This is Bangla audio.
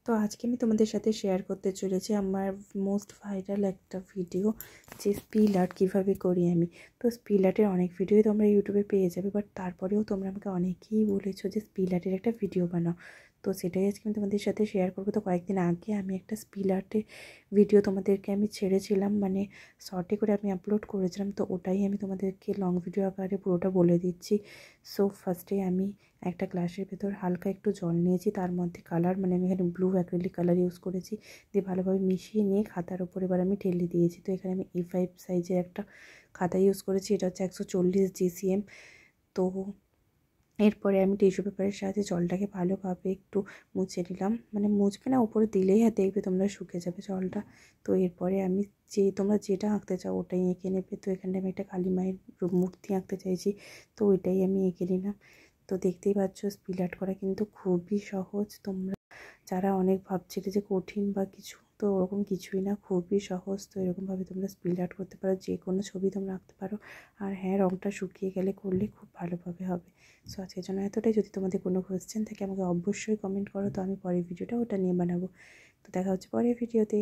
তো আজকে আমি তোমাদের সাথে শেয়ার করতে চলেছি আমার মোস্ট ভাইরাল একটা ভিডিও, যে স্পিল আর্ট কীভাবে করি আমি। তো স্পিল আর্টের অনেক ভিডিওই তোমরা ইউটিউবে পেয়ে যাবে, বাট তারপরেও তোমরা আমাকে অনেকেই বলেছো যে স্পিল আর্টের একটা ভিডিও বানাও। তো সেটাই আজকে আমি তোমাদের সাথে শেয়ার করবো। তো কয়েকদিন আগে আমি একটা স্পিল আর্টের ভিডিও তোমাদেরকে আমি ছেড়েছিলাম, মানে শর্টে করে আমি আপলোড করেছিলাম। তো ওটাই আমি তোমাদেরকে লং ভিডিও আকারে পুরোটা বলে দিচ্ছি। সো ফার্স্টে আমি একটা গ্লাসের ভেতর হালকা একটু জল নিয়েছি, তার মধ্যে কালার, মানে আমি এখানে ব্লু অ্যাক্রিলিক কালার ইউজ করেছি, দিয়ে ভালোভাবে মিশিয়ে নিয়ে খাতার ওপর এবার আমি ঢেলে দিয়েছি। তো এখানে আমি A5 সাইজের একটা খাতা ইউজ করেছি, এটা হচ্ছে 140 GCM। তো এরপরে আমি টিস্যু পেপারের সাহায্যে জলটাকে ভালোভাবে একটু মুছে নিলাম, মানে মুছবে না, উপরে দিলেই আর দেখবে তোমরা শুকে যাবে জলটা। তো এরপরে আমি তোমরা যেটা আঁকতে চাও ওটাই এঁকে নেবে। তো এখানে আমি একটা কালী মায়ের মূর্তি আঁকতে চাইছি, তো ওইটাই আমি এঁকে নিলাম। তো দেখতেই পাচ্ছ স্পিল আর্ট করা কিন্তু খুবই সহজ। তোমরা যারা অনেক ভাবছিলে যে কঠিন বা কিছু, তো ওরকম কিছুই না, খুবই সহজ। তো এরকমভাবে তোমরা স্পিল আর্ট করতে পারো, যে কোনো ছবি তোমরা আঁকতে পারো। আর হ্যাঁ, রঙটা শুকিয়ে গেলে করলে খুব ভালোভাবে হবে। সো আজকের জন্য এতটাই। যদি তোমাদের কোনো কোয়েশ্চেন থাকে আমাকে অবশ্যই কমেন্ট করো, তো আমি পরের ভিডিওটা ওটা নিয়ে বানাবো। তো দেখা হচ্ছে পরের ভিডিওতে।